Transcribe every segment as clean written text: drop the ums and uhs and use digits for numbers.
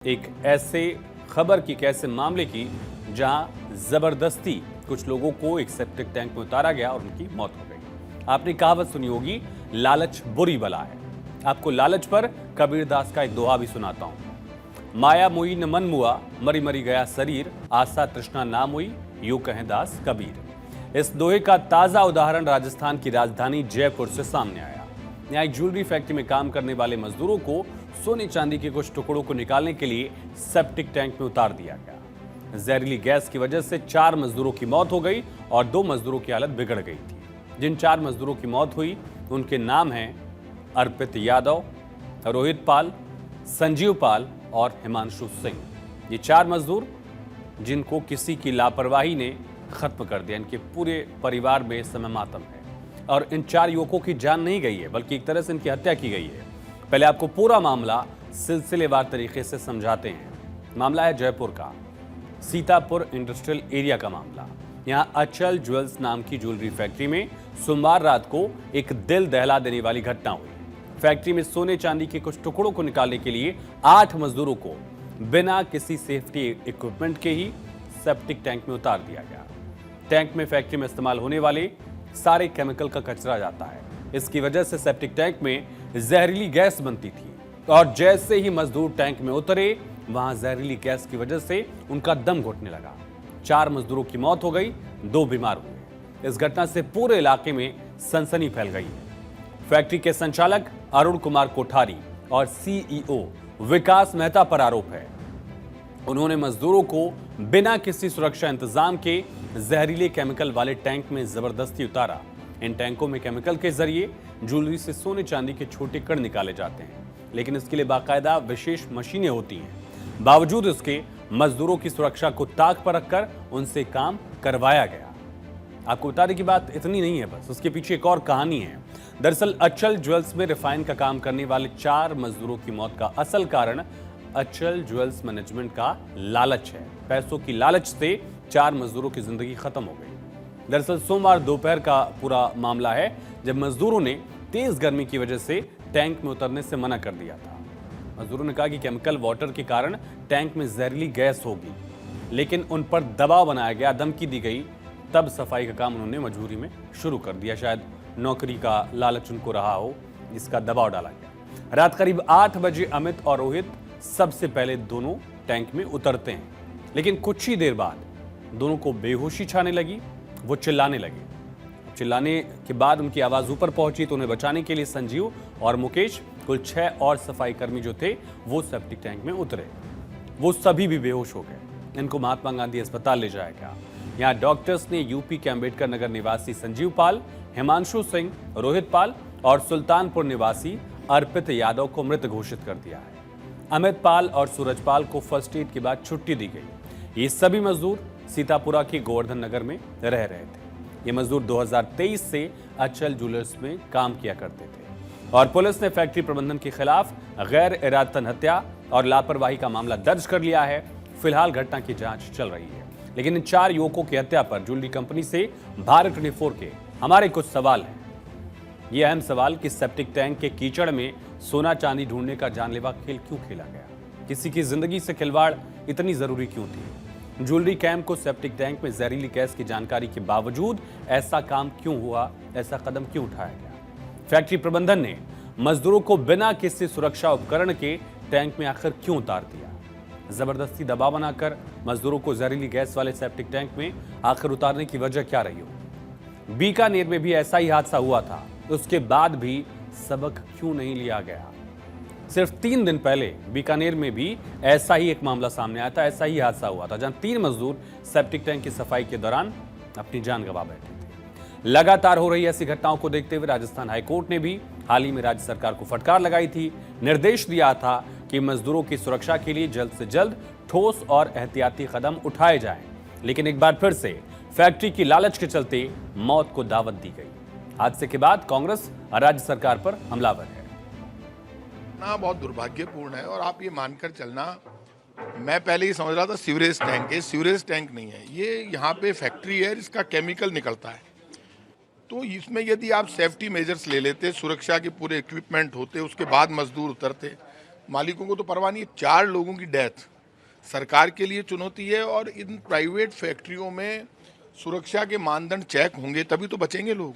एक ऐसे खबर की कैसे मामले की जहां जबरदस्ती कुछ लोगों को एक सेप्टिक टैंक में उतारा गया और उनकी मौत हो गई। आपने कहावत सुनी होगी, लालच बुरी बला है। आपको लालच पर कबीरदास का एक दोहा भी सुनाता हूं। माया मोई न मन मुआ, मरी मरी गया शरीर, आशा तृष्णा ना मोई, यूं कहें दास कबीर। इस दोहे का ताजा उदाहरण राजस्थान की राजधानी जयपुर से सामने आया। यहाँ एक ज्वेलरी फैक्ट्री में काम करने वाले मजदूरों को सोने चांदी के कुछ टुकड़ों को निकालने के लिए सेप्टिक टैंक में उतार दिया गया। जहरीली गैस की वजह से 4 मजदूरों की मौत हो गई और 2 मजदूरों की हालत बिगड़ गई थी। जिन 4 मजदूरों की मौत हुई उनके नाम हैं अर्पित यादव, रोहित पाल, संजीव पाल और हिमांशु सिंह। ये 4 मजदूर जिनको किसी की लापरवाही ने खत्म कर दिया। इनके पूरे परिवार में समय मातम है और इन 4 युवकों की जान नहीं गई है, बल्कि एक तरह से इनकी हत्या की गई है। पहले आपको पूरा मामला सिलसिलेवार तरीके से समझाते हैं। मामला है जयपुर का, सीतापुर इंडस्ट्रियल एरिया का मामला। यहां अचल ज्वेल्स नाम की ज्वेलरी फैक्ट्री में सोमवार रात को एक दिल दहला देने वाली घटना हुई। फैक्ट्री में सोने चांदी के कुछ टुकड़ों को निकालने के लिए 8 मजदूरों को बिना किसी सेफ्टी इक्विपमेंट के ही सेप्टिक टैंक में उतार दिया गया। टैंक में फैक्ट्री में इस्तेमाल होने वाले सारे केमिकल का कचरा जाता है। इसकी वजह से सेप्टिक टैंक में जहरीली गैस बनती थी और जैसे ही मजदूर टैंक में उतरे, वहां जहरीली गैस की वजह से उनका दम घुटने लगा। 4 मजदूरों की मौत हो गई, 2 बीमार हुए। इस घटना से पूरे इलाके में सनसनी फैल गई है। फैक्ट्री के संचालक अरुण कुमार कोठारी और सीईओ विकास मेहता पर आरोप है। उन्होंने मजदूरों को बिना किसी सुरक्षा इंतजाम के जहरीले केमिकल वाले टैंक में जबरदस्ती उतारा। इन टैंकों में केमिकल के जरिए ज्वेलरी से सोने चांदी के छोटे कण निकाले जाते हैं, लेकिन इसके लिए बाकायदा विशेष मशीनें होती हैं। बावजूद इसके मजदूरों की सुरक्षा को ताक पर रखकर उनसे काम करवाया गया। आपको बता दें कि बात इतनी नहीं है, बस उसके पीछे एक और कहानी है। दरअसल अचल ज्वेल्स में रिफाइन का काम करने वाले 4 मजदूरों की मौत का असल कारण अचल ज्वेल्स मैनेजमेंट का लालच है। पैसों की लालच से 4 मजदूरों की जिंदगी खत्म हो गई। दरअसल सोमवार दोपहर का पूरा मामला है, जब मजदूरों ने तेज गर्मी की वजह से टैंक में उतरने से मना कर दिया था। मजदूरों ने कहा कि केमिकल वाटर के कारण टैंक में जहरीली गैस होगी, लेकिन उन पर दबाव बनाया गया, धमकी दी गई। तब सफाई का काम उन्होंने मजबूरी में शुरू कर दिया। शायद नौकरी का लालच उनको रहा हो, इसका दबाव डाला गया। रात करीब 8 बजे अमित और रोहित सबसे पहले दोनों टैंक में उतरते हैं, लेकिन कुछ ही देर बाद दोनों को बेहोशी छाने लगी। वो चिल्लाने लगे। चिल्लाने के बाद उनकी आवाज ऊपर पहुंची तो उन्हें बचाने के लिए संजीव और मुकेश, कुल 6 और सफाई कर्मी जो थे, वो सेप्टिक टैंक में उतरे। वो सभी भी बेहोश हो गए। इनको महात्मा गांधी अस्पताल ले जाया गया। यहाँ डॉक्टर्स ने यूपी के अंबेडकर नगर निवासी संजीव पाल, हिमांशु सिंह, रोहित पाल और सुल्तानपुर निवासी अर्पित यादव को मृत घोषित कर दिया है। अमित पाल और सूरज पाल को फर्स्ट एड के बाद छुट्टी दी गई। ये सभी मजदूर सीतापुरा के गोवर्धन नगर में रह रहे थे। ये मजदूर 2023 से अचल ज्वेलर्स में काम किया करते थे और पुलिस ने फैक्ट्री प्रबंधन के खिलाफ गैर इरादतन हत्या और लापरवाही का मामला दर्ज कर लिया है। फिलहाल घटना की जांच चल रही है, लेकिन इन 4 युवकों की हत्या पर ज्वेलरी कंपनी से भारत 24 के हमारे कुछ सवाल हैं। ये अहम सवाल कि सेप्टिक टैंक के कीचड़ में सोना चांदी ढूंढने का जानलेवा खेल क्यों खेला गया? किसी की जिंदगी से खिलवाड़ इतनी जरूरी क्यों थी? ज्वेलरी कैंप को सेप्टिक टैंक में जहरीली गैस की जानकारी के बावजूद ऐसा काम क्यों हुआ? ऐसा कदम क्यों उठाया गया? फैक्ट्री प्रबंधन ने मजदूरों को बिना किसी सुरक्षा उपकरण के टैंक में आखिर क्यों उतार दिया? जबरदस्ती दबाव बनाकर मजदूरों को जहरीली गैस वाले सेप्टिक टैंक में आखिर उतारने की वजह क्या रही हो? बीकानेर में भी ऐसा ही हादसा हुआ था, उसके बाद भी सबक क्यों नहीं लिया गया? सिर्फ 3 दिन पहले बीकानेर में भी ऐसा ही एक मामला सामने आया था, ऐसा ही हादसा हुआ था, जहां 3 मजदूर सेप्टिक टैंक की सफाई के दौरान अपनी जान गंवा बैठे थे। लगातार हो रही ऐसी घटनाओं को देखते हुए राजस्थान हाईकोर्ट ने भी हाल ही में राज्य सरकार को फटकार लगाई थी। निर्देश दिया था कि मजदूरों की सुरक्षा के लिए जल्द से जल्द ठोस और एहतियाती कदम उठाए जाएं, लेकिन एक बार फिर से फैक्ट्री की लालच के चलते मौत को दावत दी गई। हादसे के बाद कांग्रेस राज्य सरकार पर हमलावर है। बहुत दुर्भाग्यपूर्ण है और आप ये मानकर चलना, मैं पहले ही समझ रहा था सीवरेज टैंक है, सीवरेज टैंक नहीं है ये। यहाँ पे फैक्ट्री है, इसका केमिकल निकलता है। तो इसमें यदि आप सेफ्टी मेजर्स ले लेते, सुरक्षा के पूरे इक्विपमेंट होते, उसके बाद मजदूर उतरते, मालिकों को तो परवाह नहीं है। 4 लोगों की डेथ सरकार के लिए चुनौती है, और इन प्राइवेट फैक्ट्रियों में सुरक्षा के मानदंड चेक होंगे तभी तो बचेंगे लोग।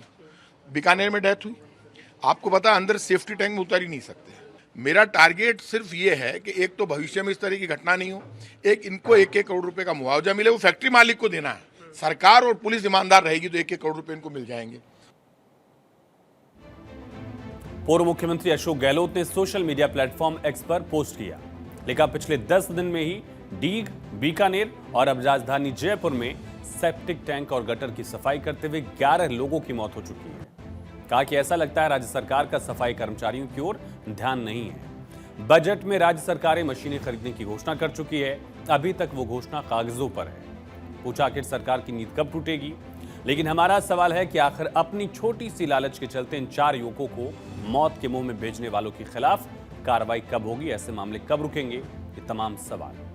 बीकानेर में डेथ हुई, आपको पता है अंदर सेफ्टी टैंक में उतर ही नहीं सकते। मेरा टारगेट सिर्फ ये है कि एक तो भविष्य में इस तरह की घटना नहीं हो, एक इनको 1-1 करोड़ रुपए का मुआवजा मिले, वो फैक्ट्री मालिक को देना है। सरकार और पुलिस ईमानदार रहेगी तो 1-1 करोड़ रुपए इनको मिल जाएंगे। पूर्व मुख्यमंत्री अशोक गहलोत ने सोशल मीडिया प्लेटफॉर्म एक्स पर पोस्ट किया, लिखा पिछले 10 दिन में ही डीग, बीकानेर और अब राजधानी जयपुर में सेप्टिक टैंक और गटर की सफाई करते हुए 11 लोगों की मौत हो चुकी है। कहा कि ऐसा लगता है राज्य सरकार का सफाई कर्मचारियों की ओर ध्यान नहीं है। बजट में राज्य सरकारें मशीनें खरीदने की घोषणा कर चुकी है, अभी तक वो घोषणा कागजों पर है। पूछा आखिर सरकार की नींद कब टूटेगी, लेकिन हमारा सवाल है कि आखिर अपनी छोटी सी लालच के चलते इन 4 युवकों को मौत के मुंह में भेजने वालों के खिलाफ कार्रवाई कब होगी, ऐसे मामले कब रुकेंगे, ये तमाम सवाल